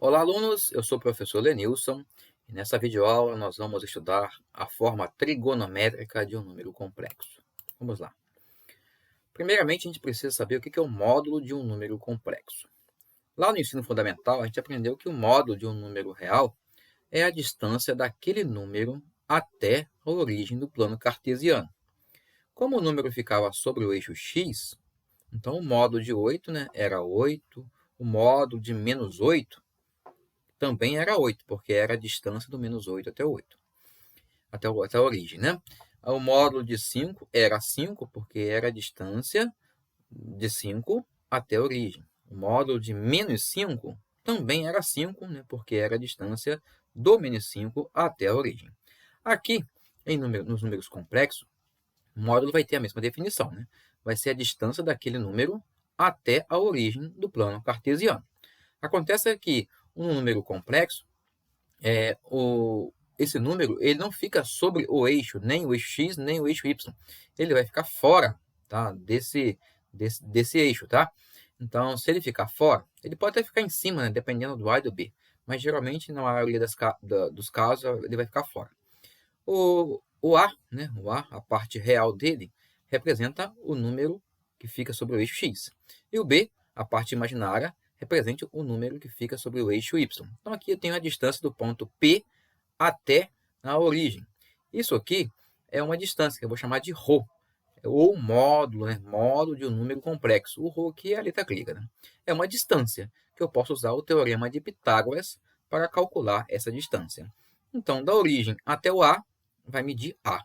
Olá, alunos! Eu sou o professor Lenilson e nessa videoaula nós vamos estudar a forma trigonométrica de um número complexo. Vamos lá. Primeiramente, a gente precisa saber o que é o módulo de um número complexo. Lá no ensino fundamental, a gente aprendeu que o módulo de um número real é a distância daquele número até a origem do plano cartesiano. Como o número ficava sobre o eixo x, então o módulo de 8 era 8, o módulo de menos 8 também era 8, porque era a distância do menos 8 até o 8, até a origem, né? O módulo de 5 era 5, porque era a distância de 5 até a origem. O módulo de menos 5 também era 5, né? Porque era a distância do menos 5 até a origem. Aqui, nos números complexos, o módulo vai ter a mesma definição, né? Vai ser a distância daquele número até a origem do plano cartesiano. Acontece que um número complexo, esse número ele não fica sobre o eixo, nem o eixo x, nem o eixo y. Ele vai ficar fora, tá? desse eixo. Tá? Então, se ele ficar fora, ele pode até ficar em cima, né? Dependendo do A e do B. Mas, geralmente, na maioria dos casos, ele vai ficar fora. O A, né? A parte real dele, representa o número que fica sobre o eixo x. E o B, a parte imaginária, representa o número que fica sobre o eixo y. Então, aqui eu tenho a distância do ponto P até a origem. Isso aqui é uma distância que eu vou chamar de ρ, ou módulo, né? Módulo de um número complexo. O ρ aqui é a letra grega. Né? É uma distância que eu posso usar o teorema de Pitágoras para calcular essa distância. Então, da origem até o A, vai medir A.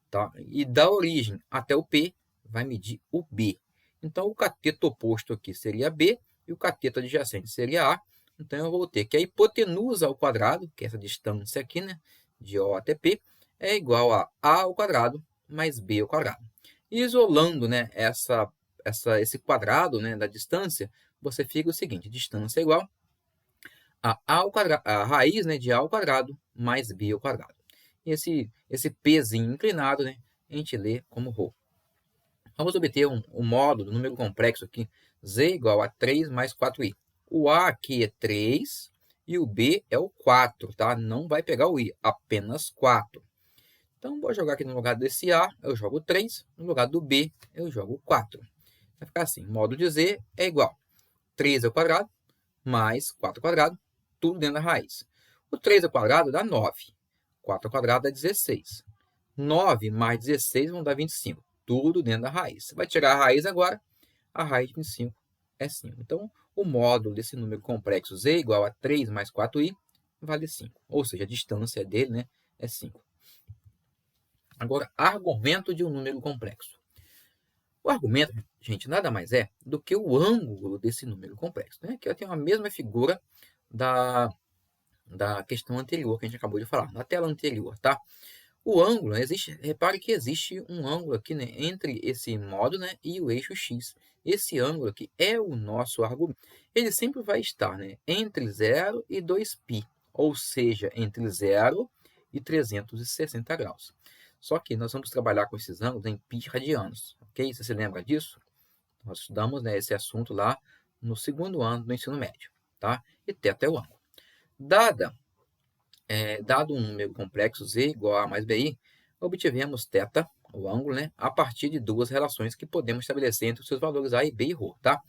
Tá? E da origem até o P, vai medir o B. Então, o cateto oposto aqui seria B e o cateto adjacente seria A. Então, eu vou ter que a hipotenusa ao quadrado, que é essa distância aqui, né, de O até P, é igual a A ao quadrado mais B ao quadrado. E isolando, né, esse quadrado, né, da distância, você fica o seguinte: distância é igual a ao quadrado, a raiz, né, de A ao quadrado mais B ao quadrado. E esse Pzinho inclinado, né, a gente lê como ρ. Vamos obter um módulo, número complexo aqui, z igual a 3 mais 4i. O A aqui é 3 e o B é o 4, tá? Não vai pegar o i, apenas 4. Então, vou jogar aqui no lugar desse A, eu jogo 3, no lugar do B, eu jogo 4. Vai ficar assim, módulo de z é igual a 3 ao quadrado mais 4 ao quadrado, tudo dentro da raiz. O 3 ao quadrado dá 9, 4 ao quadrado dá 16. 9 mais 16 vão dar 25, tudo dentro da raiz. Você vai tirar a raiz agora, a raiz de 25 é 5. Então, o módulo desse número complexo z igual a 3 mais 4i vale 5. Ou seja, a distância dele, né, é 5. Agora, argumento de um número complexo. O argumento, gente, nada mais é do que o ângulo desse número complexo. Né? Aqui eu tenho a mesma figura da questão anterior que a gente acabou de falar, na tela anterior, tá? O ângulo, repare que existe um ângulo aqui, né, entre esse módulo, né, e o eixo x. Esse ângulo aqui é o nosso argumento. Ele sempre vai estar, né, entre 0 e 2π, ou seja, entre 0 e 360 graus. Só que nós vamos trabalhar com esses ângulos em π radianos, ok? Você se lembra disso? Nós estudamos, né, esse assunto lá no segundo ano do ensino médio, tá? E θ é o ângulo. Dado um número complexo z igual a A mais bi, obtivemos θ, o ângulo, né, a partir de duas relações que podemos estabelecer entre os seus valores A e B e ρ. Tá?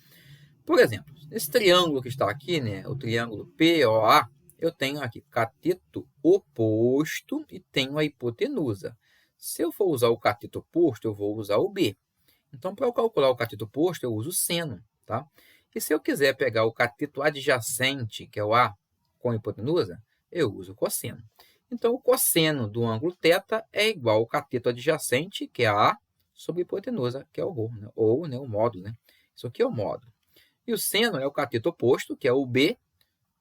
Por exemplo, esse triângulo que está aqui, né, o triângulo POA, eu tenho aqui cateto oposto e tenho a hipotenusa. Se eu for usar o cateto oposto, eu vou usar o B. Então, para eu calcular o cateto oposto, eu uso o seno. Tá? E se eu quiser pegar o cateto adjacente, que é o A, com a hipotenusa, eu uso o cosseno. Então, o cosseno do ângulo θ é igual ao cateto adjacente, que é a A, sobre a hipotenusa, que é o ρ, né? Ou, né, o módulo. Né? Isso aqui é o módulo. E o seno é o cateto oposto, que é o B,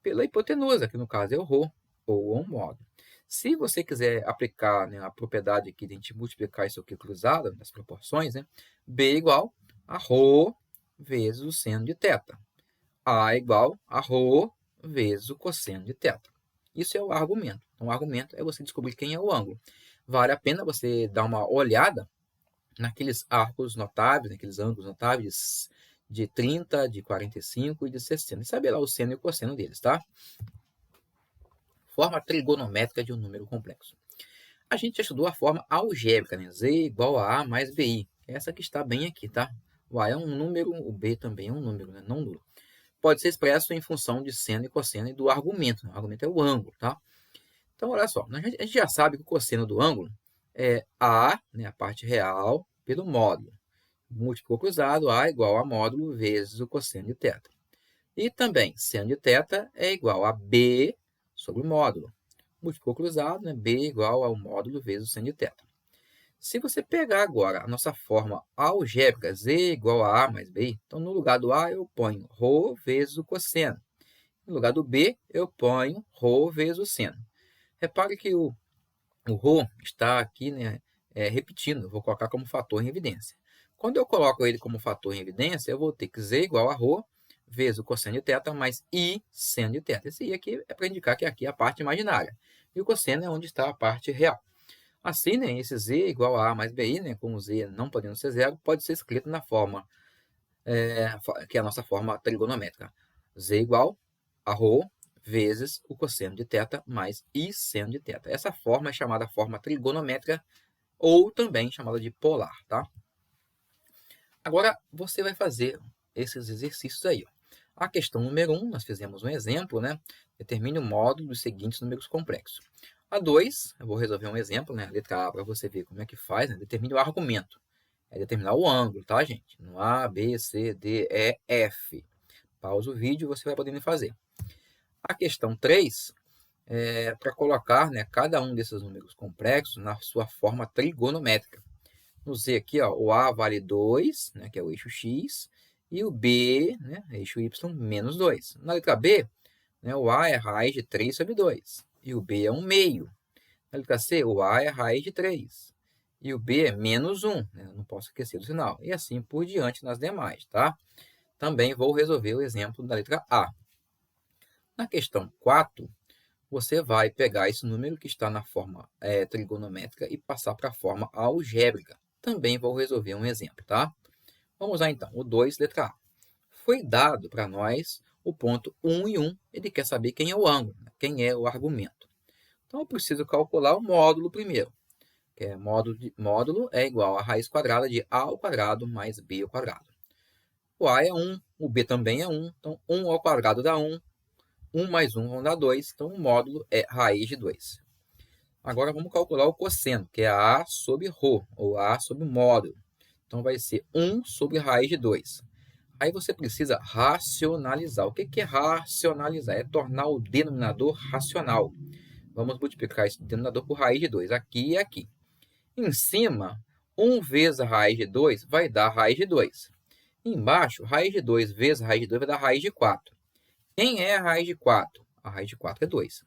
pela hipotenusa, que no caso é o ρ, ou o módulo. Se você quiser aplicar, né, a propriedade aqui de a gente multiplicar isso aqui cruzado, nas proporções, né, B igual a ρ vezes o seno de θ. A igual a ρ vezes o cosseno de θ. Isso é o argumento. Então, o argumento é você descobrir quem é o ângulo. Vale a pena você dar uma olhada naqueles arcos notáveis, naqueles ângulos notáveis de 30, de 45 e de 60. E saber lá o seno e o cosseno deles, tá? Forma trigonométrica de um número complexo. A gente já estudou a forma algébrica, né? Z igual a A mais BI. Essa que está bem aqui, tá? O A é um número, o B também é um número, né? Não nulo. Pode ser expresso em função de seno e cosseno e do argumento, né? O argumento é o ângulo, tá? Então, olha só, a gente já sabe que o cosseno do ângulo é A, né, a parte real, pelo módulo. Múltiplo cruzado, A igual a módulo vezes o cosseno de θ. E também, seno de θ é igual a B sobre o módulo. Múltiplo cruzado, né, B igual ao módulo vezes o seno de θ. Se você pegar agora a nossa forma algébrica, Z igual a A mais B, então no lugar do A eu ponho ρ vezes o cosseno. No lugar do B eu ponho ρ vezes o seno. Repare que o ρ está aqui, né, repetindo, eu vou colocar como fator em evidência. Quando eu coloco ele como fator em evidência, eu vou ter que Z igual a ρ vezes o cosseno de θ mais I seno de θ. Esse I aqui é para indicar que aqui é a parte imaginária. E o cosseno é onde está a parte real. Assim, né, esse Z igual a A mais BI, né, com o Z não podendo ser zero, pode ser escrito na forma, que é a nossa forma trigonométrica. Z igual a ρ vezes o cosseno de θ mais I seno de θ. Essa forma é chamada forma trigonométrica ou também chamada de polar, tá? Agora, você vai fazer esses exercícios aí, ó. A questão número 1, nós fizemos um exemplo, né? Determine o módulo dos seguintes números complexos. A 2, eu vou resolver um exemplo, né? A letra A, para você ver como é que faz, né? Determine o argumento. É determinar o ângulo, tá, gente? No A, B, C, D, E, F. Pausa o vídeo e você vai podendo fazer. A questão 3 é para colocar, né, cada um desses números complexos na sua forma trigonométrica. No Z aqui, ó, o A vale 2, né, que é o eixo X, e o B, né, eixo Y, menos 2. Na letra B, né, o A é raiz de 3 sobre 2, e o B é 1 meio. Na letra C, o A é raiz de 3, e o B é menos 1, né, não posso esquecer do sinal. E assim por diante nas demais, tá? Também vou resolver o exemplo da letra A. Na questão 4, você vai pegar esse número que está na forma trigonométrica e passar para a forma algébrica. Também vou resolver um exemplo, tá? Vamos lá, então. O 2, letra A. Foi dado para nós o ponto 1 e 1. Ele quer saber quem é o ângulo, né? Quem é o argumento. Então, eu preciso calcular o módulo primeiro. Que é módulo é igual a raiz quadrada de A ao quadrado mais B ao quadrado. O A é 1, o B também é 1. Então, 1 ao quadrado dá 1. 1 mais 1 vão dar 2. Então, o módulo é raiz de 2. Agora, vamos calcular o cosseno, que é A sobre ρ, ou A sobre módulo. Então, vai ser 1 sobre raiz de 2. Aí você precisa racionalizar. O que é racionalizar? É tornar o denominador racional. Vamos multiplicar esse denominador por raiz de 2, aqui e aqui. Em cima, 1 vezes a raiz de 2 vai dar raiz de 2. Embaixo, raiz de 2 vezes a raiz de 2 vai dar raiz de 4. Quem é a raiz de 4? A raiz de 4 é 2.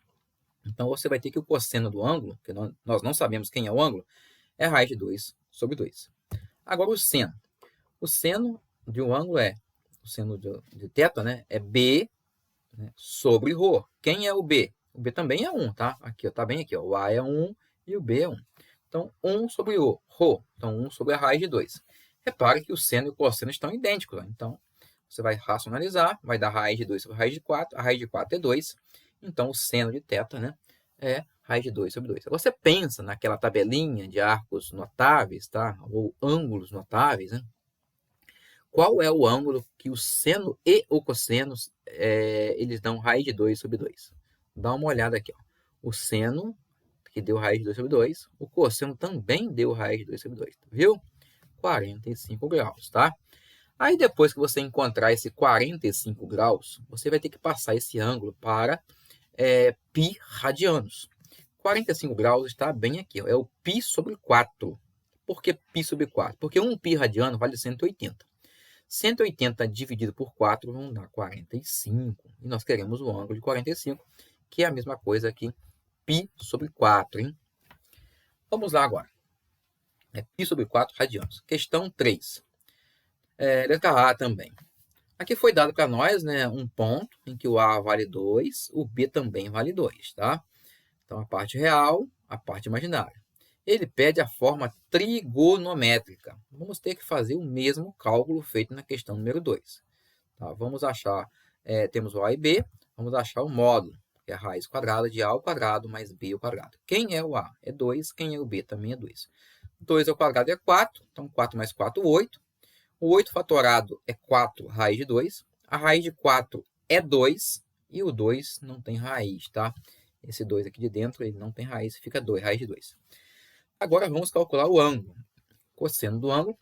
Então, você vai ter que o cosseno do ângulo, que nós não sabemos quem é o ângulo, é a raiz de 2 sobre 2. Agora, o seno. O seno de um ângulo o seno de θ, né, é B, né, sobre ρ. Quem é o B? O B também é 1, tá? Aqui, ó, tá bem aqui, ó. O A é 1 e o B é 1. Então, 1 sobre ρ. Então, 1 sobre a raiz de 2. Repare que o seno e o cosseno estão idênticos. Ó. Então, você vai racionalizar, vai dar raiz de 2 sobre raiz de 4. A raiz de 4 é 2. Então, o seno de θ, né, é raiz de 2 sobre 2. Você pensa naquela tabelinha de arcos notáveis, tá? Ou ângulos notáveis, né? Qual é o ângulo que o seno e o cosseno eles dão raiz de 2 sobre 2? Dá uma olhada aqui. Ó. O seno, que deu raiz de 2 sobre 2, o cosseno também deu raiz de 2 sobre 2, viu? 45 graus, tá? Aí, depois que você encontrar esse 45 graus, você vai ter que passar esse ângulo para π radianos. 45 graus está bem aqui, ó, é o π sobre 4. Por que π sobre 4? Porque 1 π radiano vale 180. 180 dividido por 4 vão dar 45. E nós queremos o ângulo de 45, que é a mesma coisa que π sobre 4. Hein? Vamos lá agora. É π sobre 4 radianos. Questão 3. Letra A também. Aqui foi dado para nós, né, um ponto em que o A vale 2, o B também vale 2, tá? Então, a parte real, a parte imaginária. ele pede a forma trigonométrica. Vamos ter que fazer o mesmo cálculo feito na questão número 2. Tá? Vamos achar, temos o A e B, vamos achar o módulo, que é a raiz quadrada de A ao quadrado mais B ao quadrado. Quem é o A? É 2, quem é o B? Também é 2. 2 ao quadrado é 4, então 4 mais 4, 8. O 8 fatorado é 4 raiz de 2. A raiz de 4 é 2 e o 2 não tem raiz, tá? Esse 2 aqui de dentro, ele não tem raiz, fica 2, raiz de 2. Agora vamos calcular o ângulo. Cosseno do ângulo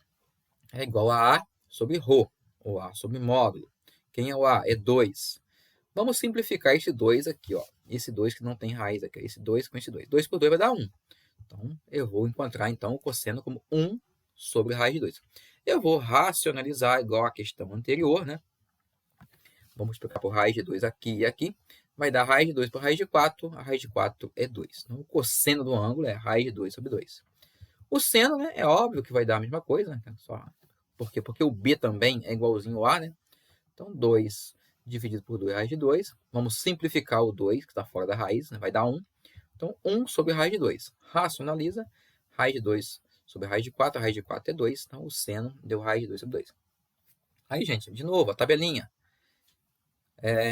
é igual a A sobre ρ, ou A sobre módulo. Quem é o A? É 2. Vamos simplificar esse 2 aqui, ó. Esse 2 que não tem raiz aqui, esse 2 com esse 2. 2 por 2 vai dar 1. Então, eu vou encontrar, então, o cosseno como 1 sobre raiz de 2. Eu vou racionalizar igual a questão anterior, né? Vamos explicar por raiz de 2 aqui e aqui. Vai dar raiz de 2 por raiz de 4. A raiz de 4 é 2. Então, o cosseno do ângulo é raiz de 2 sobre 2. O seno, né, é óbvio que vai dar a mesma coisa. Né? Por quê? Porque o B também é igualzinho ao A, né? Então, 2 dividido por 2 raiz de 2. Vamos simplificar o 2, que está fora da raiz, né? Vai dar 1. Então, 1 sobre raiz de 2. Racionaliza. Raiz de 2 sobre raiz de 4. A raiz de 4 é 2. Então, o seno deu raiz de 2 sobre 2. Aí, gente, de novo, a tabelinha.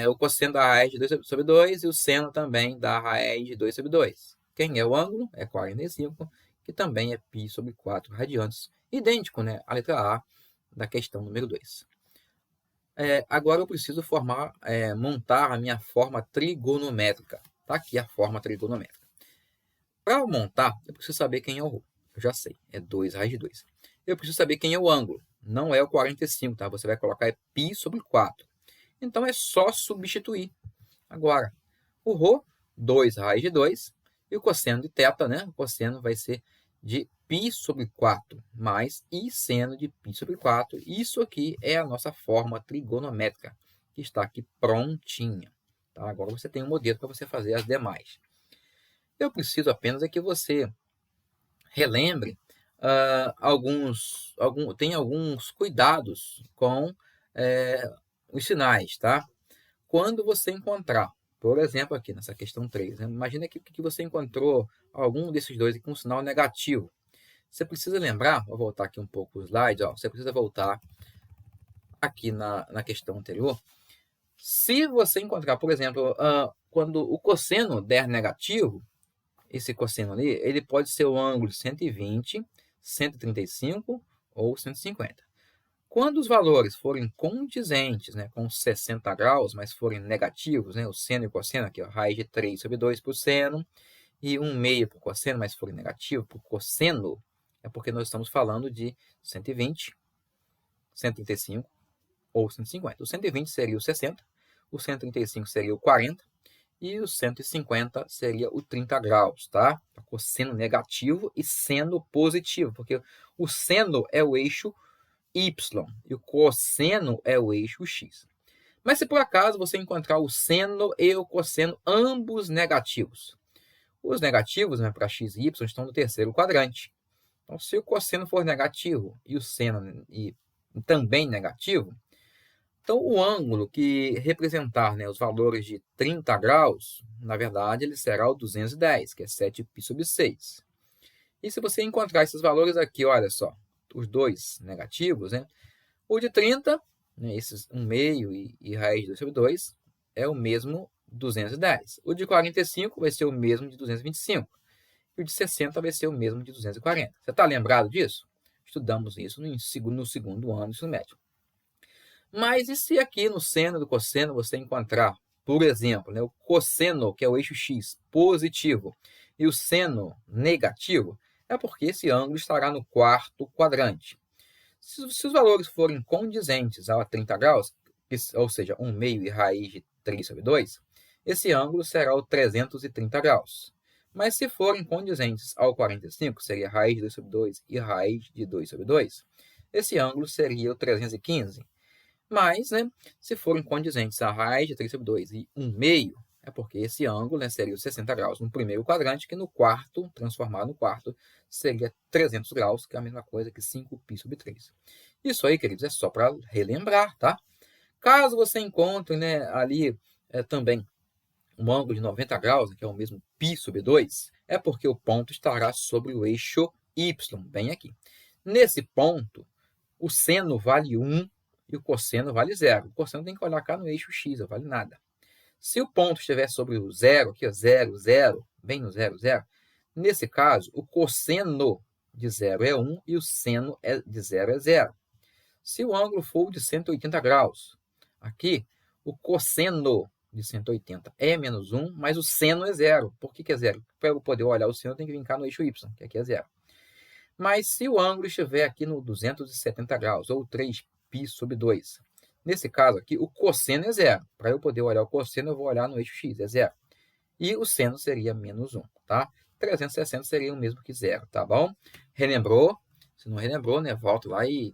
O cosseno da raiz de 2 sobre 2 e o seno também da raiz de 2 sobre 2. Quem é o ângulo? É 45, que também é π sobre 4 radianos. Idêntico, né? A letra A da questão número 2. Agora eu preciso montar a minha forma trigonométrica. Está aqui a forma trigonométrica. Para montar, eu preciso saber quem é o ρ. Eu já sei, é 2 raiz de 2. Eu preciso saber quem é o ângulo. Não é o 45, tá? Você vai colocar π sobre 4. Então, é só substituir. Agora, o ρ, 2 raiz de 2, e o cosseno de θ, né? O cosseno vai ser de π sobre 4, mais I seno de π sobre 4. Isso aqui é a nossa forma trigonométrica, que está aqui prontinha. Tá? Agora você tem um modelo para você fazer as demais. Eu preciso apenas que você relembre tem alguns cuidados com os sinais, tá? Quando você encontrar, por exemplo, aqui nessa questão 3, né? Imagina que você encontrou algum desses dois aqui com um sinal negativo. Você precisa lembrar, vou voltar aqui um pouco o slide, ó, você precisa voltar aqui na questão anterior. Se você encontrar, por exemplo, quando o cosseno der negativo, esse cosseno ali, ele pode ser o ângulo de 120, 135 ou 150. Quando os valores forem condizentes, né, com 60 graus, mas forem negativos, né, o seno e o cosseno, aqui, ó, raiz de 3 sobre 2 por seno, e 1/2 por cosseno, mas forem negativo, por cosseno, é porque nós estamos falando de 120, 135 ou 150. O 120 seria o 60, o 135 seria o 40, e o 150 seria o 30 graus, tá? Cosseno negativo e seno positivo, porque o seno é o eixo y e o cosseno é o eixo x. Mas se por acaso você encontrar o seno e o cosseno ambos negativos, os negativos, né, para x e y estão no terceiro quadrante. Então, se o cosseno for negativo e o seno também negativo, então o ângulo que representar, né, os valores de 30 graus, na verdade, ele será o 210, que é 7π sobre 6. E se você encontrar esses valores aqui, olha só, os dois negativos, né? O de 30, né, esses 1/2 e raiz de 2 sobre 2, é o mesmo 210. O de 45 vai ser o mesmo de 225. E o de 60 vai ser o mesmo de 240. Você está lembrado disso? Estudamos isso no segundo ano do ensino médio. Mas e se aqui no seno do cosseno você encontrar, por exemplo, né, o cosseno, que é o eixo x, positivo, e o seno negativo, é porque esse ângulo estará no quarto quadrante. Se os valores forem condizentes a 30 graus, ou seja, 1/2 e raiz de 3 sobre 2, esse ângulo será o 330 graus. Mas se forem condizentes ao 45, seria raiz de 2 sobre 2 e raiz de 2 sobre 2, esse ângulo seria o 315. Mas, né, se forem condizentes a raiz de 3 sobre 2 e 1/2, é porque esse ângulo, né, seria os 60 graus no primeiro quadrante, que no quarto, transformado no quarto, seria 300 graus, que é a mesma coisa que 5π sobre 3. Isso aí, queridos, é só para relembrar, tá? Caso você encontre, né, ali também um ângulo de 90 graus, que é o mesmo π sobre 2, É porque o ponto estará sobre o eixo y, bem aqui. Nesse ponto, o seno vale 1 e o cosseno vale 0. O cosseno tem que olhar cá no eixo x, não vale nada. Se o ponto estiver sobre o 0, aqui, ó, 0, 0, bem no 0, 0, nesse caso, o cosseno de 0 é 1 e o seno de 0 é 0. Se o ângulo for de 180 graus, aqui, o cosseno de 180 é menos 1, mas o seno é 0. Por que é 0? Para eu poder olhar o seno, eu tenho que vincar no eixo y, que aqui é 0. Mas se o ângulo estiver aqui no 270 graus, ou 3π sobre 2, nesse caso aqui, o cosseno é 0. Para eu poder olhar o cosseno, eu vou olhar no eixo x, é 0. E o seno seria menos 1, tá? 360 seria o mesmo que 0, tá bom? Relembrou? Se não relembrou, né, volta lá e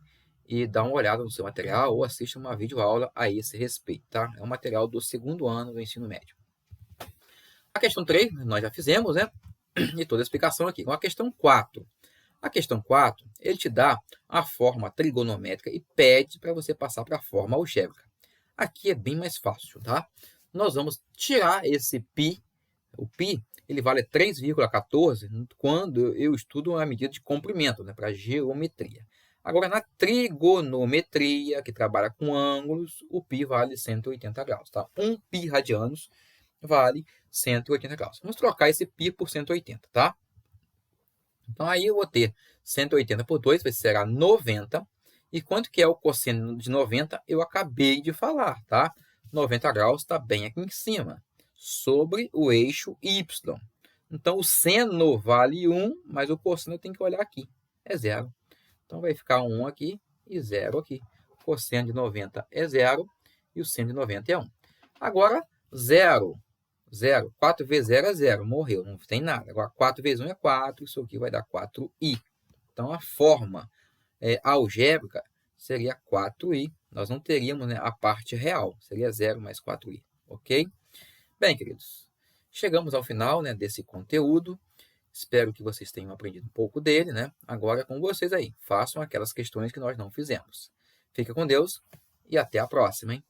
dá uma olhada no seu material ou assista uma videoaula a esse respeito, tá? É um material do 2º ano do ensino médio. A questão 3, nós já fizemos, né? E toda a explicação aqui. A questão 4. A questão 4, ele te dá a forma trigonométrica e pede para você passar para a forma algébrica. Aqui é bem mais fácil, tá? Nós vamos tirar esse π. O π, ele vale 3,14 quando eu estudo a medida de comprimento, né, para geometria. Agora, na trigonometria, que trabalha com ângulos, o π vale 180 graus, tá? 1 π radianos vale 180 graus. Vamos trocar esse π por 180, tá? Então, aí eu vou ter 180 por 2, vai ser 90. E quanto que é o cosseno de 90? Eu acabei de falar, tá? 90 graus está bem aqui em cima, sobre o eixo y. Então, o seno vale 1, mas o cosseno tem que olhar aqui, é 0. Então, vai ficar 1 aqui e 0 aqui. O cosseno de 90 é 0 e o seno de 90 é 1. Agora, 0. 0. 4 vezes 0 é 0. Morreu, não tem nada. Agora, 4 vezes 1 é 4. Isso aqui vai dar 4i. Então, a forma algébrica seria 4i. Nós não teríamos, né, a parte real. Seria 0 mais 4i. Ok? Bem, queridos, chegamos ao final, né, desse conteúdo. Espero que vocês tenham aprendido um pouco dele, né? Agora é com vocês aí. Façam aquelas questões que nós não fizemos. Fica com Deus e até a próxima, hein?